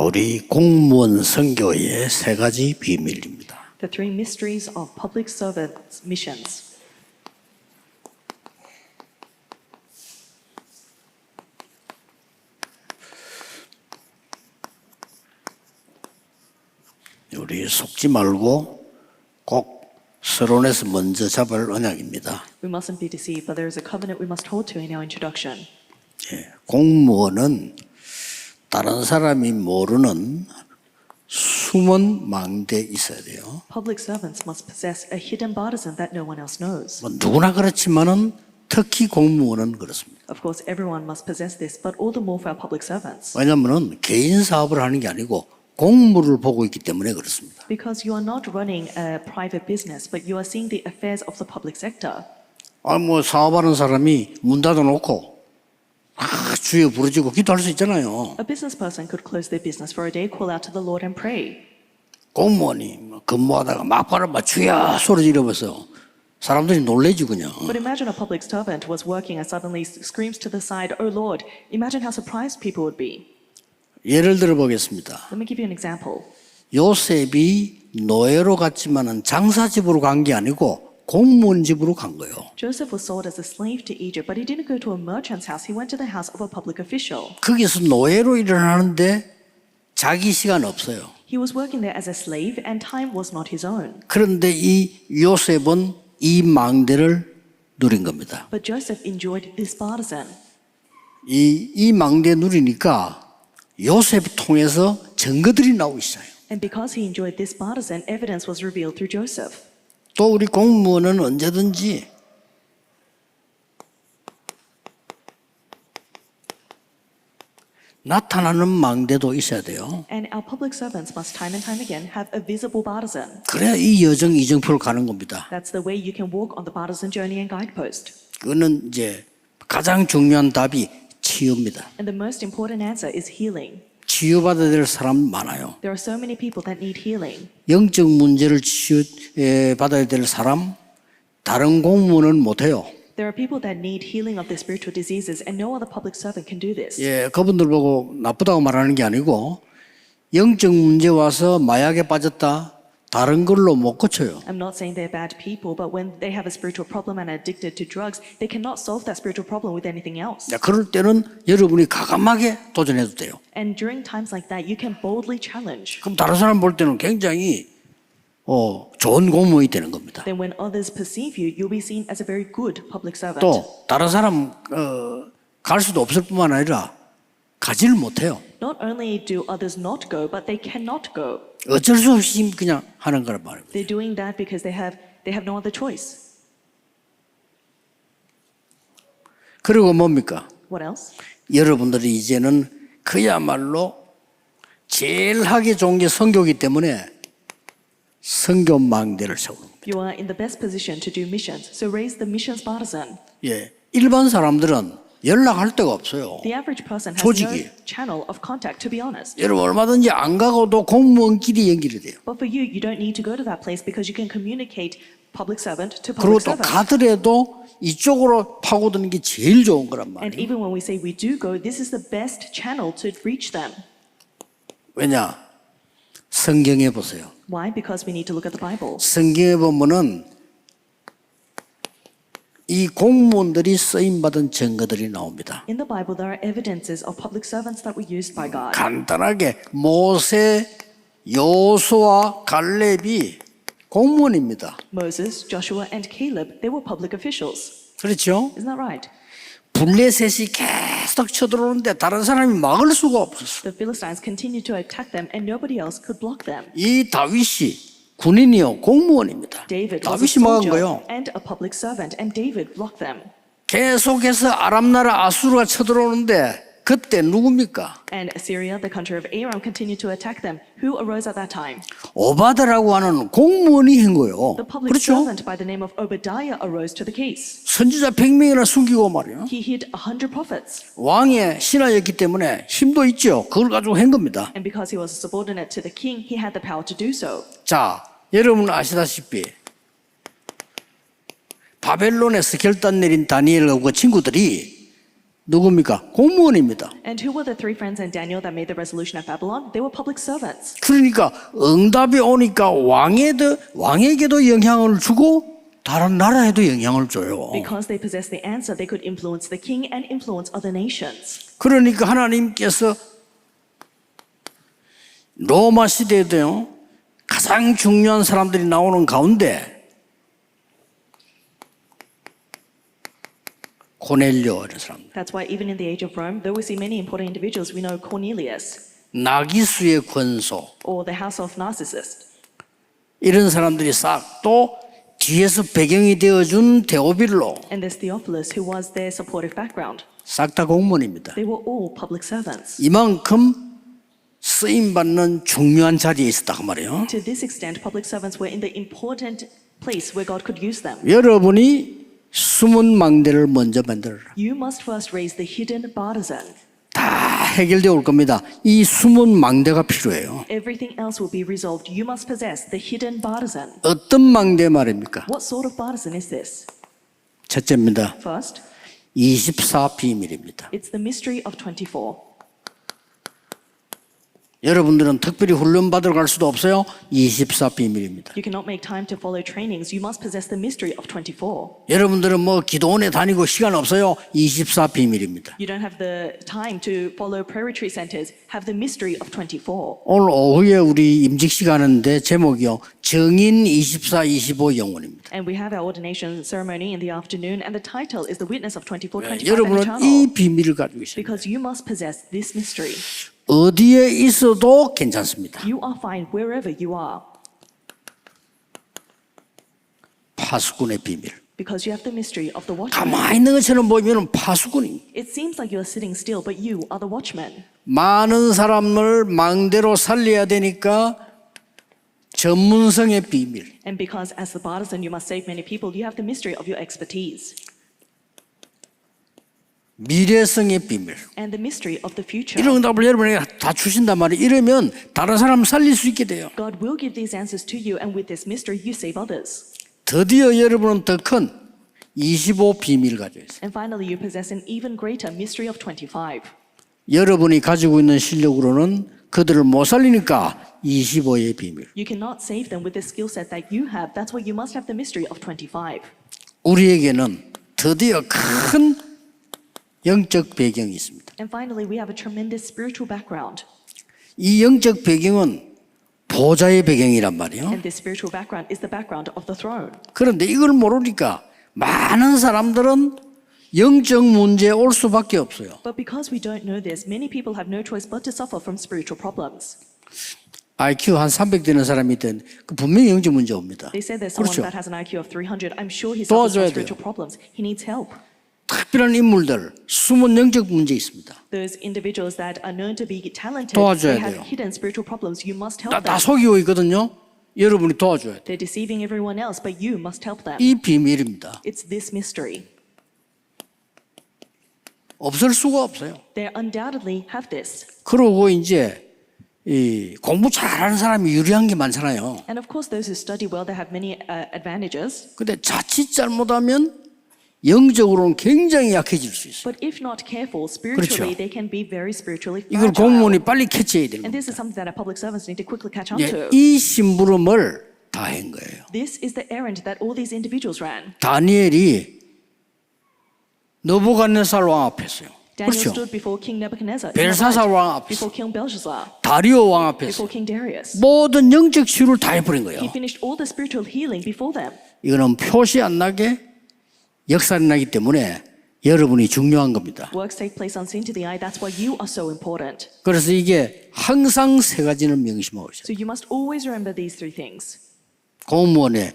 우리 공무원 선교의 세 가지 비밀입니다. The three mysteries of public servants' missions. 우리 속지 말고 꼭 서론에서 먼저 잡을 언약입니다. We mustn't be deceived, but there is a covenant we must hold to in our introduction. 공무원은 다른 사람이 모르는 숨은 망대에 있어야 돼요. Public servants must possess a hidden partisan that no one else knows. 뭐 누구나 그렇지만은 특히 공무원은 그렇습니다. Of course, everyone must possess this, but all the more for our public servants. 왜냐하면은 개인 사업을 하는 게 아니고 공무를 보고 있기 때문에 그렇습니다. Because you are not running a private business, but you are seeing the affairs of the public sector. 뭐 사업하는 사람이 문 닫아놓고 주여 부르짖고 기도할 수 있잖아요. A business person could close their business for a day, call out to the Lord and pray. 공무원이 근무하다가 막바로 주여 소리 지르면서 사람들이 놀래지 그냥. But imagine a public servant was working and suddenly screams to the side, "Oh Lord!" Imagine how surprised people would be. 예를 들어 보겠습니다. Let me give you an example. 요셉이 노예로 갔지만은 장사집으로 간 게 아니고 공무원 집으로 간 거예요. Joseph was sold as a slave to Egypt, but he didn't go to a merchant's house. He went to the house of a public official. 거기서 노예로 일을 하는데 자기 시간 없어요. He was working there as a slave, and time was not his own. 그런데 이 요셉은 이 망대를 누린 겁니다. But Joseph enjoyed this partisan. 이 망대 누리니까 요셉 통해서 증거들이 나오기 시작해요. And because he enjoyed this partisan, evidence was revealed through Joseph. 또 우리 공무원은 언제든지 나타나는 망대도 있어야 돼요. And our public servants must time and time again have a visible partisan. 그래야 이 여정 이정표를 가는 겁니다. That's the way you can walk on the partisan journey and guidepost. 그거는 이제 가장 중요한 답이 치유입니다. And the most important answer is healing. 치유받아야 될 사람 많아요. There are so many people that need healing. 영적 문제를 치유받아야 될 사람 다른 공무원은 못해요. There are people that need healing of their spiritual diseases, and no other public servant can do this. 그분들 보고 나쁘다고 말하는 게 아니고 영적 문제 와서 마약에 빠졌다 다른 걸로 못 고쳐요. I'm not saying they're bad people, but when they have a spiritual problem and are addicted to drugs, they cannot solve that spiritual problem with anything else. 그럴 때는 여러분이 과감하게 도전해도 돼요. And during times like that, you can boldly challenge. 그럼 다른 사람 볼 때는 굉장히 좋은 공무원이 되는 겁니다. Then when others perceive you, you'll be seen as a very good public servant. 또 다른 사람 갈 수도 없을 뿐만 아니라 가지를 못해요. Not only do others not go, but they cannot go. 어쩔 수 없이 그냥 하는 거란 말입니다. They're doing that because they have no other choice. 그리고 뭡니까? What else? 여러분들이 이제는 그야말로 제일 하기 좋은 게 선교이기 때문에 선교 망대를 세우는 겁니다. You are in the best position to do missions, so raise the missions partisan. 일반 사람들은 연락할 데가 없어요. The average person has 조직이. no channel of contact, to be honest. 여러분 얼마든지 안 가고도 공무원끼리 연결이 돼요. But for you, you don't need to go to that place because you can communicate public servant to 그리고 public 또 servant. 가더라도 이쪽으로 파고드는 게 제일 좋은 거란 And 말이에요. even when we say we do go, this is the best channel to reach them. 왜냐? 성경에 보세요. Why? Because we need to look at the Bible. 성경에 보면은 이 공무원들이 쓰임받은 증거들이 나옵니다. In the Bible, there are evidences of public servants that were used by God. 간단하게 모세, 여호수아, 갈렙이 공무원입니다. Moses, Joshua, and Caleb, they were public officials. 그렇죠? Isn't that right? 블레셋이 계속 쳐들어오는데 다른 사람이 막을 수가 없었어. The Philistines continued to attack them, and nobody else could block them. 이 다윗이 군인이요 공무원입니다. David was a 다윗이 막은 soldier 거예요. and a public servant, and David blocked them. 계속해서 아람 나라 아수르가 쳐들어오는데 그때 누굽니까? And Assyria, the country of Aram, continued to attack them. Who arose at that time? 오바다라고 하는 공무원이 한 거예요. The public 그렇죠? servant by the name of Obadiah arose to the case. 선지자 100명이나 숨기고 말이에요. He hid 100 prophets. 왕의 신하였기 때문에 힘도 있죠. 그걸 가지고 한 겁니다. And because he was subordinate to the king, he had the power to do so. 자, 여러분 아시다시피 바벨론에서 결단 내린 다니엘과 그 친구들이 누굽니까? 공무원입니다. And who were the three friends in Daniel that made the resolution at Babylon? They were public servants. 그러니까 응답이 오니까 왕에게도 영향을 주고 다른 나라에도 영향을 줘요. Because they possessed the answer, they could influence the king and influence other nations. 그러니까 하나님께서 로마 시대에도요, 가장 중요한 사람들이 나오는 가운데 고넬료 이런 사람, That's why even in the age of Rome, though we see many important individuals, we know Cornelius 나기수의 권소 or the house of Narcissus. 이런 사람들이 싹 또 뒤에서 배경이 되어준 데오빌로 And there's Theophilus, who was their supportive background. 싹 다 공무원입니다. They were all public servants. 이만큼 쓰임받는 중요한 자리에 있었다 그 말이에요. To this extent, public servants were in the important place where God could use them. 여러분이 숨은 망대를 먼저 만들어라. You must first raise the hidden partisan. 다 해결되어 올 겁니다. 이 숨은 망대가 필요해요. Everything else will be resolved. You must possess the hidden partisan. 어떤 망대 말입니까? What sort of partisan is this? 첫째입니다. First, 24 비밀입니다. it's the mystery of 24. 여러분들은 특별히 훈련 받으러 갈 수도 없어요. 24 비밀입니다. You cannot make time to follow trainings. You must possess the mystery of 24. 여러분들은 뭐 기도원에 다니고 시간 없어요. 24 비밀입니다. You don't have the time to follow prayer retreat centers. Have the mystery of 24. 오늘 오후에 우리 임직식 하는데 제목이요. 정인 24, 25 영혼입니다. And we have our ordination ceremony in the afternoon, and the title is the witness of 24, 25, and 여러분은 eternal. 이 비밀을 가지고 있습니다. Because you must possess this mystery. 어디에 있어도 괜찮습니다. You are fine wherever you are. 파수꾼의 비밀. Because you have the mystery of the watchman. 가만히 있는 것처럼 보이면 파수꾼입니다. It seems like you are sitting still, but you are the watchman. 많은 사람을 망대로 살려야 되니까 전문성의 비밀. And because as the partisan you must save many people, you have the mystery of your expertise. 미래성의 비밀. And the mystery of the future. 이런 응답을 여러분에게 다 주신단 말이에요. 이러면 다른 사람 살릴 수 있게 돼요. God will give these answers to you, and with this mystery you save others. 드디어 여러분은 더 큰 25 비밀을 가지고 있어요. And finally you possess an even greater mystery of 25. 여러분이 가지고 있는 실력으로는 그들을 못 살리니까 25의 비밀. You cannot save them with the skill set that you have. That's why you must have the mystery of 25. 우리에게는 드디어 큰 영적 배경이 있습니다. And finally we have a tremendous spiritual background. 이 영적 배경은 보좌의 배경이란 말이에요. And this spiritual background is the background of the throne. 그런데 이걸 모르니까 많은 사람들은 영적 문제에 올 수밖에 없어요. But because we don't know this, many people have no choice but to suffer from spiritual problems. IQ 한 300 되는 사람이 있던 그 분명히 영적 문제 옵니다. They say there's someone 그렇죠. that has an IQ of 300. I'm sure he suffers 도와줘야 from spiritual 돼요. problems. He needs help. 특별한 인물들, 숨은 영적 문제 있습니다. Those individuals that are known to be talented, 도와줘야 they have 돼요. hidden spiritual problems. You must help 다 them. 속이고 있거든요. 여러분이 도와줘야 돼요. They're deceiving everyone else, but you must help them. 이 비밀입니다. It's this mystery. 없을 수가 없어요. They undoubtedly have this. 그러고 이제 이 공부 잘하는 사람이 유리한 게 많잖아요. And of course, those who study well, they have many advantages. 근데 자칫 잘못하면 영적으로는 굉장히 약해질 수 있어요. But if not careful, spiritually, 그렇죠. they can be very spiritually 이걸 fragile. 공무원이 빨리 캐치해야 되는 And 겁니다. this is something that our public servants need to quickly catch on 예, to. 이 심부름을 다 한 거예요. This is the errand that all these individuals ran. 다니엘이 느부갓네살 왕 앞에서요. Daniel 그렇죠. stood before King Nebuchadnezzar, 벨사살 왕 앞에서, before King Belshazzar, 다리오 왕 앞에서 before King Darius. 모든 영적 치유를 다 해버린 거예요. He finished all the spiritual healing before them. 이거는 표시 안 나게 역사가 나기 때문에 여러분이 중요한 겁니다. Works take place unseen to the eye. That's why you are so important. 그래서 이게 항상 세 가지를 명심하고 있어요. So you must always remember these three things. 공무원의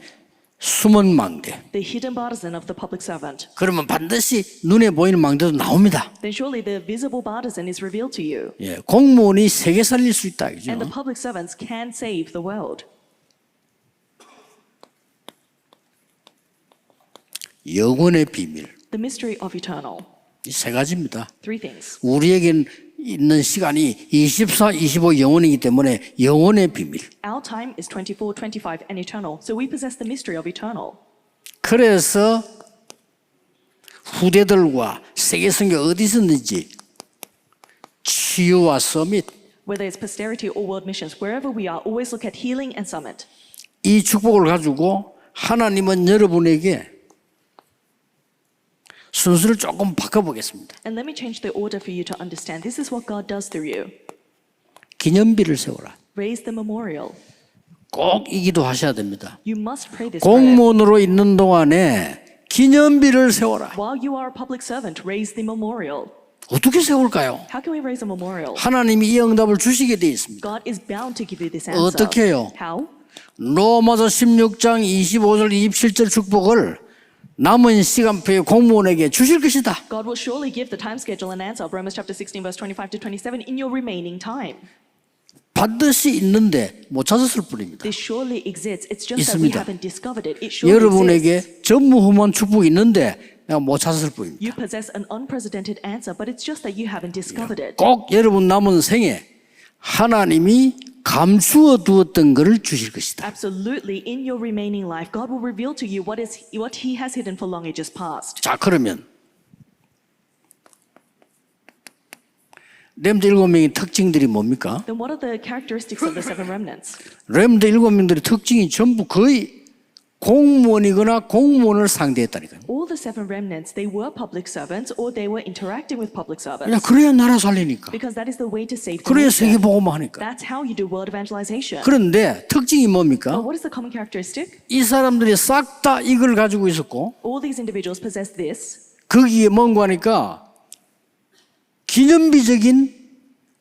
숨은 망대. The hidden partisan of the public servant. 그러면 반드시 눈에 보이는 망대도 나옵니다. Then surely the visible partisan is revealed to you. 예, 공무원이 세계 살릴 수 있다. 그죠? And the public servants can save the world. 영혼의 비밀. The mystery of eternal. 이 세 가지입니다. Three things. 우리에겐 있는 시간이 24, 25 영혼이기 때문에 영혼의 비밀. Our time is 24, 25, and eternal. So we possess the mystery of eternal. 그래서 후대들과 세계 선교 어디 있었는지 치유와 서밋 Whether it's posterity or world missions, wherever we are, always look at healing and summit. 이 축복을 가지고 하나님은 여러분에게 순서를 조금 바꿔보겠습니다. And let me change the order for you to understand. This is what God does through you. 기념비를 세워라. Raise the memorial. 꼭 이 기도 하셔야 됩니다. You must pray this prayer. 공무원으로 있는 동안에 기념비를 세워라. While you are a public servant, raise the memorial. 어떻게 세울까요? How can we raise a memorial? 하나님이 이 응답을 주시게 돼 있습니다. God is bound to give you this answer. 어떻게 해요? How? 로마서 16장 25절 27절 축복을 남은 시간표에 공무원에게 주실 것이다. God will surely give the time schedule and answer of Romans chapter 16 verse 25 to 27 in your remaining time. 반드시 있는데 못 찾았을 뿐입니다. This surely exists. It's just that we 있습니다. haven't discovered it. It surely exists. 여러분에게 전무후무한 축복이 있는데 내가 못 찾았을 뿐입니다. You possess an unprecedented answer, but it's just that you haven't discovered it. 꼭 여러분 남은 생에 하나님이 감추어 두었던 것을 주실 것이다. Absolutely, in your remaining life, God will reveal to you what He has hidden for long ages past. 자, 그러면 렘드 7명의 특징들이 뭡니까? Then what are the characteristics of the seven remnants? 렘드 7명들의 특징이 전부 거의 공무원이거나 공무원을 상대했다니까요. All the seven remnants, they were public servants or they were interacting with public 그냥 servants. 그래야 나라 살리니까. Because that is the way to save the 그래야 세계 nation. 복음화 하니까. That's how you do world evangelization. 그런데 특징이 But 뭡니까? what is the common characteristic? 이 사람들이 싹 다 이걸 가지고 있었고 All these individuals possess this. 거기에 뭔가 하니까 기념비적인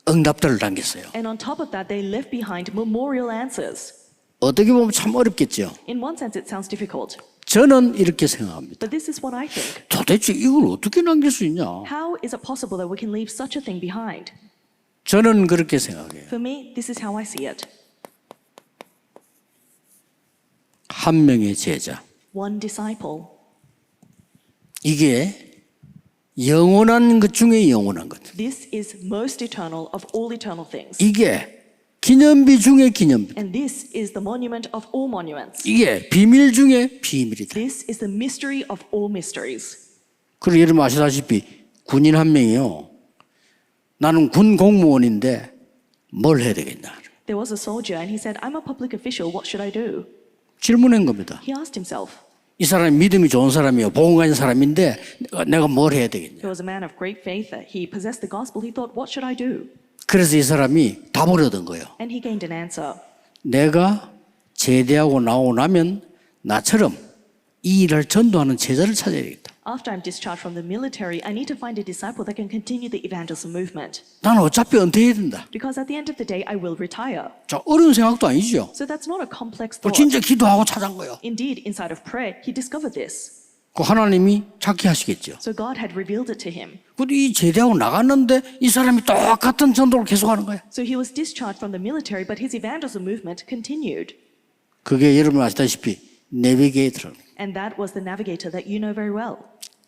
응답들을 남겼어요. And on top of that, they left behind memorial answers. 어떻게 보면 참 어렵겠죠. In one sense, it sounds difficult. 저는 이렇게 생각합니다. But this is what I think. 도대체 이걸 어떻게 남길 수 있냐? How is it possible that we can leave such a thing behind? 저는 그렇게 생각해요. For me, this is how I see it. 한 명의 제자. One disciple. 이게 영원한 것 중에 영원한 것. This is most eternal of all eternal things. 이게 기념비 중에 기념비. And this is the monument of all monuments. 이게 비밀 중에 비밀이다. This is the mystery of all mysteries. 그리고 여러분 아시다시피 군인 한 명이요. 나는 군 공무원인데 뭘 해야 되겠냐. There was a soldier and he said, I'm a public official, what should I do? 질문한 겁니다. He asked himself. 이 사람이 믿음이 좋은 사람이요. 복음 가진 사람인데 내가 뭘 해야 되겠냐. He was a man of great faith. He possessed the gospel. He thought, what should I do? 그래서 이 사람이 답을 얻은 거예요. And he gained an answer. 내가 제대하고 나오고 나면 나처럼 이 일을 전도하는 제자를 찾아야 되겠다. After I'm discharged from the military, I need to find a disciple that can continue the evangelism movement. 나는 어차피 은퇴해야 된다. Because at the end of the day, I will retire. 자, 어려운 생각도 아니죠. So that's not a complex 뭐 thought. 진짜 기도하고 찾은 거예요. Indeed, inside of prayer, he discovered this. 그 하나님이 찾게 하시겠죠. So God had revealed it to him. 근데 이 제대하고 나갔는데 이 사람이 똑같은 전도를 계속하는 거예요. So he was discharged from the military, but his evangelism movement continued. 그게 여러분 아시다시피 내비게이터. And that was the navigator that you know very well.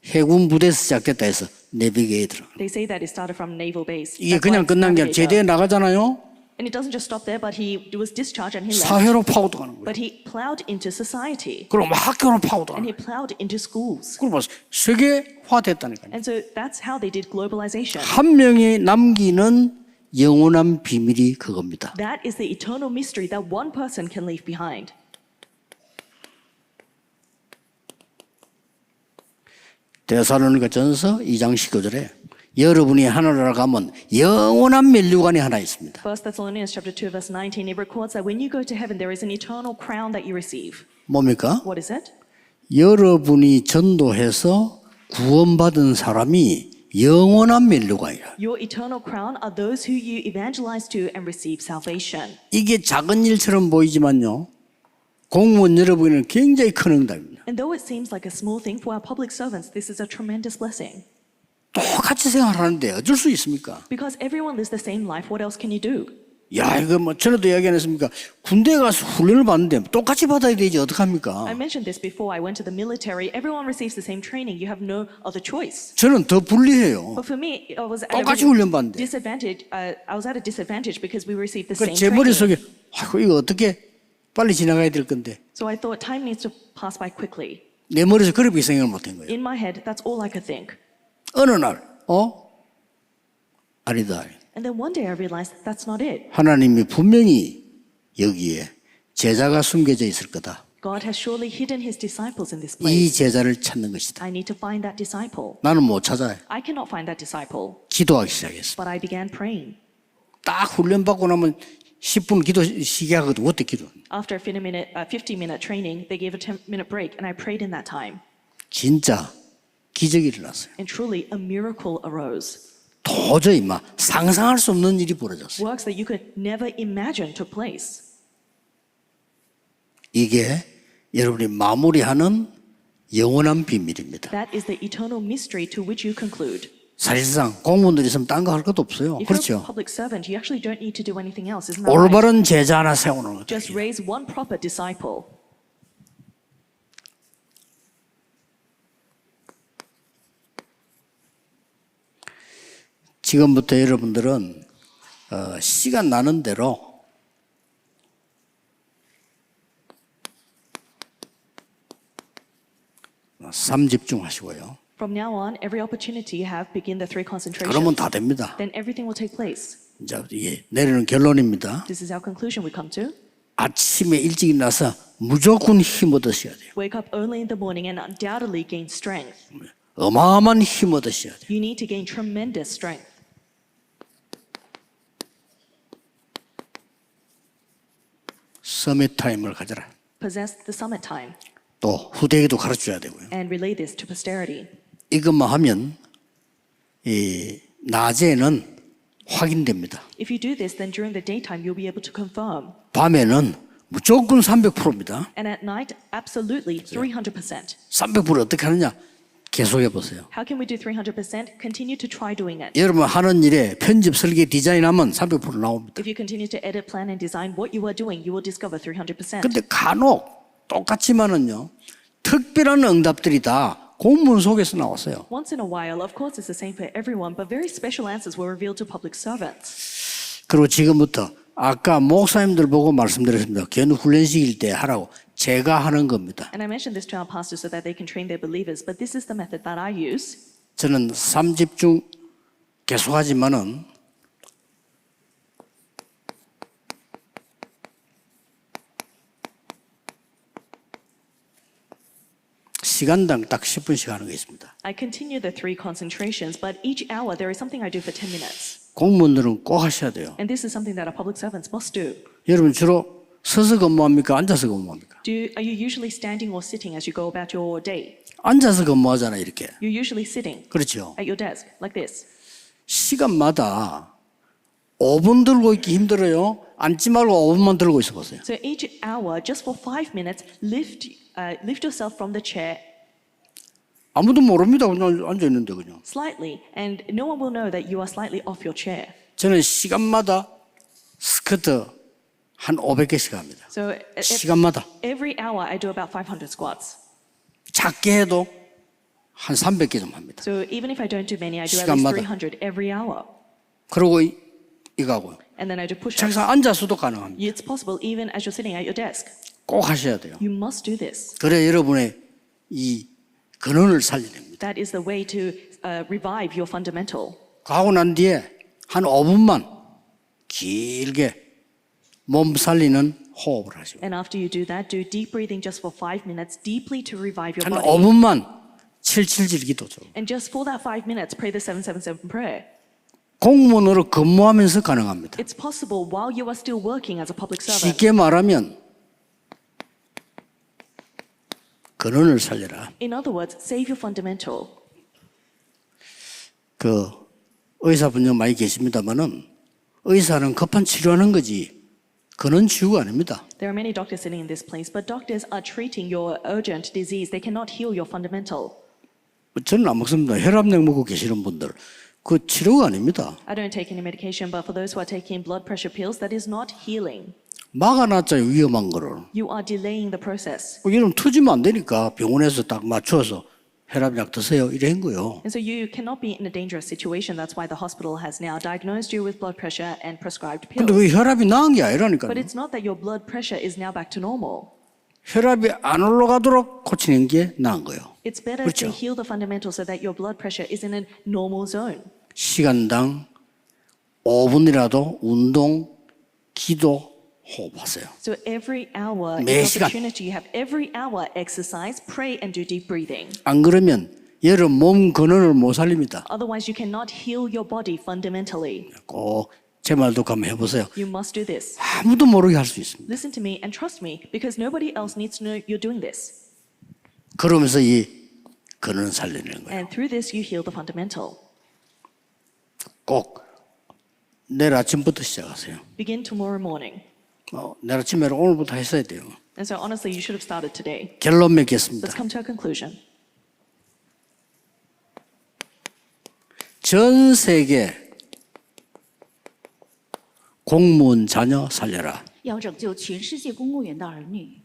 해군 부대에서 시작됐다 해서 내비게이터. They say that it started from naval base. 이게 That's why 그냥 it's 끝난 게 아니라 navigator. 제대에 나가잖아요. And it doesn't just stop there, but he was discharged and he left. 사회로 파고도 가는 거예요. But he plowed into society. 그리고 막 학교로 파고도 And 가는 he 거예요. plowed into schools. 그리고 세계화됐다니까요. And so that's how they did globalization. 한 명이 남기는 영원한 비밀이 그겁니다. That is the eternal mystery that one person can leave behind. 데살로니가 전서 2장 19절에 여러분이 하늘나라 가면 영원한 면류관이 하나 있습니다. 1 Thessalonians chapter 2 verse 19 it records that when you go to heaven there is an eternal crown that you receive. 뭡니까? What is it? 여러분이 전도해서 구원받은 사람이 영원한 면류관이라. Your eternal crown are those who you evangelize to and receive salvation. 이게 작은 일처럼 보이지만요. 공무원 여러분에게는 굉장히 큰 응답입니다. And though it seems like a small thing for our public servants, this is a tremendous blessing. 똑같이 생활하는데 어쩔 수 있습니까? Because everyone lives the same life, what else can you do? 야, 이거 뭐 전에도 이야기 안 했습니까? 군대 가서 훈련을 받는데 똑같이 받아야 되지 어떡합니까? I mentioned this before. I went to the military. Everyone receives the same training. You have no other choice. 저는 더 불리해요. But for me, I was at 똑같이 a 훈련 받는데. disadvantage. I was at a disadvantage because we received the 그 same 제 training. 머릿속에 아이고 이거 어떻게 빨리 지나가야 될 건데 So I thought time needs to pass by quickly. 내 머리에서 그렇게 생각을 못한 거예요. In my head, that's all I could think. 어느 날, 아니다. And then one day I realized that's not it. 하나님이 분명히 여기에 제자가 숨겨져 있을 거다. God has surely hidden his disciples in this 이 place. 제자를 찾는 것이다. I need to find that disciple. 나는 못 찾아요. I cannot find that disciple, 기도하기 시작했어. but I began praying. 딱 훈련받고 나면 10분 기도 시기하거든. 어떻게 기도? After a 50-minute training, they gave a 10-minute break, and I prayed in that time. 진짜 기적이 일어났어요. And truly, a miracle arose. 도저히 막 상상할 수 없는 일이 벌어졌어요. Works that you could never imagine took place. 이게 여러분이 마무리하는 영원한 비밀입니다. That is the eternal mystery to which you conclude. 사실상 공무원들이 있으면 딴 거 할 것도 없어요. If you're a 그렇죠? public servant, you actually don't need to do anything else, isn't that right? 올바른 제자 하나 세우는 거죠. Just raise one proper disciple. 지금부터 여러분들은 시간 나는 대로 삼 집중하시고요. From now on, every opportunity you have, begin the 3 concentrations. 그러면 다 됩니다. Then everything will take place. 이제 이게 내리는 결론입니다. This is our conclusion we come to. 아침에 일찍 일어나서 무조건 힘 얻으셔야 돼요. Wake up early in the morning and undoubtedly gain strength. 어마어마한 힘 얻으셔야 돼요. You need to gain tremendous strength. 서밋 타임을 가져라. Possess the summit time 또 후대에게도 가르쳐야 되고요. and relay this to posterity. 이것만 하면 이 낮에는 확인됩니다. If you do this, then during the daytime, you'll be able to confirm. 밤에는 무조건 300%입니다. And at night, absolutely 300%. 300% 어떻게 하느냐? 계속해 보세요. How can we do 300%? Continue to try doing it. 여러분 하는 일에 편집, 설계, 디자인하면 300% 나옵니다. If you continue to edit, plan, and design what you are doing, you will discover 300%. 근데 간혹 똑같지만은요. 특별한 응답들이 다 공문 속에서 나왔어요. Once in a while, of course, it's the same for everyone, but very special answers were revealed to public servants. 그리고 지금부터 아까 목사님들 보고 말씀드렸습니다. 견 훈련식일 때 하라고 제가 하는 겁니다. And I mentioned this to our pastors so that they can train their believers, but this is the method that I use. 저는 3집중 계속하지만은 시간당 딱 10분씩 하는 게 있습니다. I continue the 3 concentrations, but each hour there is something I do for 10 minutes. 공무원들은 꼭 하셔야 돼요. And this is something that our public servants must do. 여러분 주로 서서 근무합니까? 앉아서 근무합니까? Are you usually standing or sitting as you go about your day? 앉아서 근무하잖아요, 이렇게. You're usually sitting 그렇죠. at your desk, like this. 시간마다 5분 들고 있기 힘들어요. 앉지 말고 5분만 들고 있어 보세요. So each hour, just for 5 minutes, lift yourself from the chair 아무도 모릅니다. 그냥 앉아 있는데 그냥. slightly, and no one will know that you are slightly off your chair. 저는 시간마다 스쿼트 한 500개씩 합니다. So 시간마다. every hour, I do about 500 squats. 작게 해도 한 300개 좀 합니다. So even if I don't do many, I do at least 시간마다. 300 every hour. 그리고 이거 하고요. And then I do push-ups. 책상 앉아서도 가능합니다. It's possible even as you're sitting at your desk. 꼭 하셔야 돼요. You must do this. 그래 여러분의 이 근원을 살려냅니다. That is the way to revive your fundamental. 하고 난 뒤에 한 5분만 길게 몸 살리는 호흡을 하시고 And after you do that, do deep breathing just for 5 minutes, deeply to revive your 한 body. 5분만 777 기도죠. And just for that 5 minutes, pray the 777 prayer. 공무원으로 근무하면서 가능합니다. It's possible while you are still working as a public servant. 쉽게 말하면 근원을 살려라. In other words, save your fundamental. 그 의사분들 많이 계십니다만은 의사는 급한 치료하는 거지 근원 치유가 아닙니다. There are many doctors sitting in this place, but doctors are treating your urgent disease. They cannot heal your fundamental. 저는 안 먹습니다. 혈압약 먹고 계시는 분들 그 치료가 아닙니다. I don't take any medication, but for those who are taking blood pressure pills, that is not healing. 막아놨잖아요 위험한 거를. You are delaying the process. 이런 터지면 안 되니까 병원에서 딱 맞춰서 혈압약 드세요 이런 거요. And so you cannot be in a dangerous situation. That's why the hospital has now diagnosed you with blood pressure and prescribed 근데 pills. 왜 혈압이 나은 게 아니라니까요. But it's not that your blood pressure is now back to normal. 혈압이 안 올라가도록 고치는 게 나은 거예요. It's better 그렇죠. to heal the fundamentals so that your blood pressure is in a normal zone. 시간당 5분이라도 운동, 기도, 호흡하세요. So every hour 매 is 시간. opportunity. You have every hour exercise, pray and do deep breathing. 안 그러면 여러분 몸 근원을 못 살립니다. Otherwise, you cannot heal your body fundamentally. 꼭 제 말도 한번 해보세요. You must do this. 아무도 모르게 할 수 있습니다. Listen to me and trust me, because nobody else needs to know you're doing this. 그러면서 이 근원을 살려내는 거예요. And through this, you heal the fundamental. 꼭 내일 아침부터 시작하세요. Begin tomorrow morning. 내일 아침에 오늘부터 했어야 돼요. And so honestly, you should have started today. 결론 맺겠습니다. Let's come to a conclusion. 전 세계 공무원 자녀 살려라. 要拯救全世界公务员的儿女。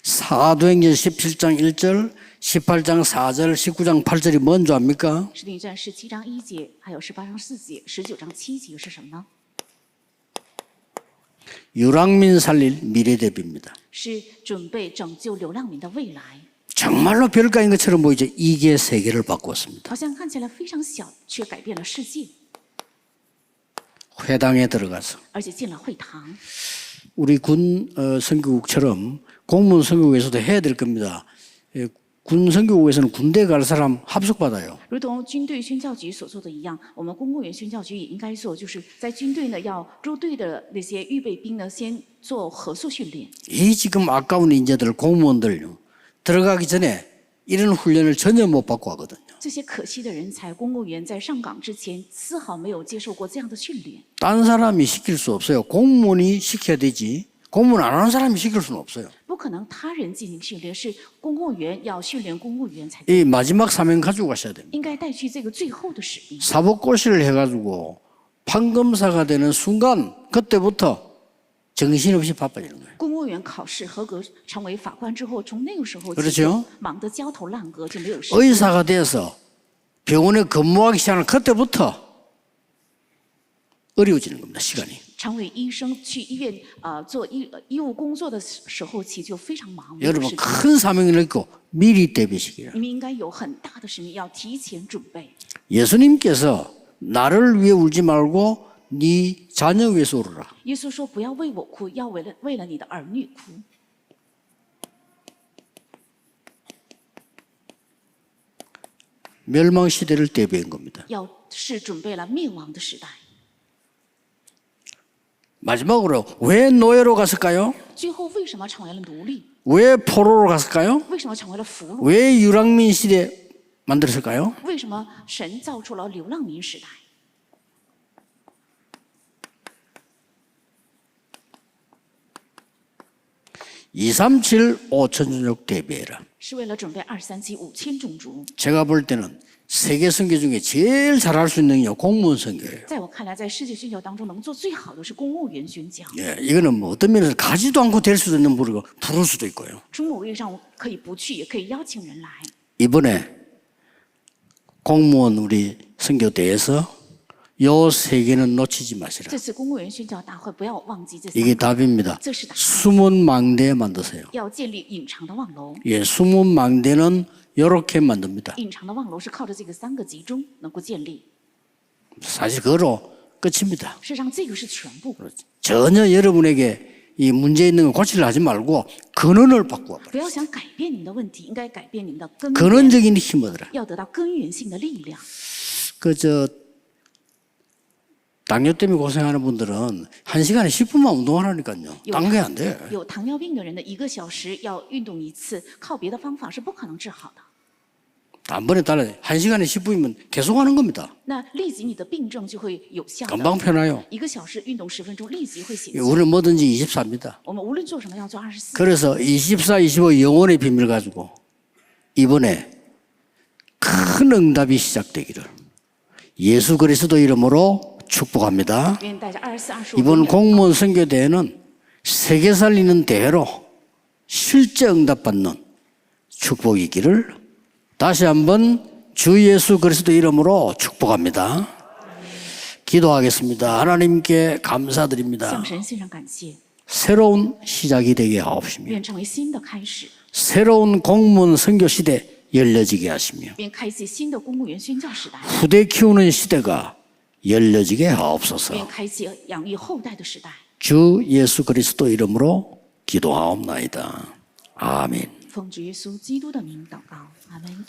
사도행전 17장 1절, 18장 4절, 19장 8절이 뭔지 압니까? 使徒行传17章1节，还有18章4节、19章7节是什么呢？ 유랑민 살릴 미래 대비입니다. 是准备拯救流浪民的未来。 정말로 별거인 것처럼 보이죠. 이게 세계를 바꾸었습니다. 好像看起来非常小，却改变了世界， 회당에 들어가서 而且进了会堂。 우리 군 선교국처럼 공무원 선교국에서도 해야 될 겁니다. 군 선교국에서는 군대 갈 사람 합숙받아요. 如同军队宣教局所做的一样，我们公务员宣教局也应该做，就是在军队呢要入队的那些预备兵呢，先做合宿训练。 이 지금 아까운 인재들 공무원들요. 들어가기 전에 이런 훈련을 전혀 못 받고 하거든요. 这些可惜的人才，公务员在上岗之前丝毫没有接受过这样的训练。 딴 사람이 시킬 수 없어요. 공무원이 시켜야 되지. 공무원 안 하는 사람이 시킬 수는 없어요. 不可能他人进行训练，是公务员要训练公务员才对。 이 마지막 사명 가지고 가셔야 됩니다. 应该带去这个最后的使命。 사법고시를 해가지고 판검사가 되는 순간 그때부터 정신없이 바빠지는 거예요. 公务员考试合格成为法官之后，从那个时候起 그렇죠 就忙得焦头烂额，就没有时间。 의사가 돼서 병원에 근무하기 시작하는 그때부터 어려워지는 겁니다. 시간이. 成为医生去医院做医务工作的时候起就非常忙，没有 여러분 时间。 큰 사명을 얻고 미리 대비시키라. 你们应该有很大的使命，要提前准备。 예수님께서 나를 위해 울지 말고 네 자녀 위해서 울어라. 耶稣说：“不要为我哭，要为了你的儿女哭。 멸망 시대를 대비한 겁니다. 要是准备了灭亡的时代。 마지막으로 왜 노예로 갔을까요? 最后为什么成为了奴隶？ 왜 포로로 갔을까요? 为什么成为了俘虏？ 왜 유랑민 시대 만들었을까요? 为什么神造出了流浪民时代？ 237 5천 종족 대비해라. 是为了准备237 5000种族。 제가 볼 때는 세계 선교 중에 제일 잘할 수 있는 게 공무원 선교예요. 在我看来，在世界宣教当中，能做最好的是公务员宣教。 예, 이거는 뭐 어떤 면에서 가지도 않고 될 수도 있는 부르고 부를 수도 있고요. 从某个意义上，可以不去，也可以邀请人来。 이번에 공무원 우리 선교대에서 요 세 개는 놓치지 마시라. 这次公务员宣教大会，不要忘记这 이게 3个， 답입니다. 这是答案。 숨은 망대 만드세요. 要建立隐藏的望楼， 예, 숨은 망대는 이렇게 만듭니다. 隐藏的望楼是靠着这个3个集中能够建立。 사실 그거로 끝입니다. 事实上，这个是全部， 전혀 여러분에게 이 문제 있는 거 고치려 하지 말고 근원을 바꾸어 봐요. 不要想改变你们的问题，应该改变你们的根源， 근원적인 힘 얻으라. 要得到根源性的力量。 당뇨 때문에 고생하는 분들은 1시간에 10분만 운동하라니까요. 딴 게 안 돼. 有糖尿病的人呢，1个小时要运动1次，靠别的方法是不可能治好的。 단번에 달라 1시간에 10분이면 계속 하는 겁니다. 那立即你的病症就会有效的。 금방 편해요. 1个小时运动10分钟，立即会显现。 우리는 뭐든지 24입니다. 我们无论做什么，要做24。 그래서 24, 25 영혼의 비밀 가지고 이번에 큰 응답이 시작되기를 예수 그리스도 이름으로 축복합니다. 愿带着24、25。 이번 공무원 선교대회는 세계 살리는 대회로 실제 응답받는 축복이기를 다시 한번 주 예수 그리스도 이름으로 축복합니다. 기도하겠습니다. 하나님께 감사드립니다. 向神献上感谢。 새로운 시작이 되게 하옵시며 愿成为新的开始， 새로운 공무원 선교 시대 열려지게 하시며 愿开启新的公务员宣教时代， 후대 키우는 시대가 열려지게 하옵소서. 愿开启养育后代的时代。 주 예수 그리스도 이름으로 기도하옵나이다. 아멘. 奉主耶稣基督的名祷告，阿门。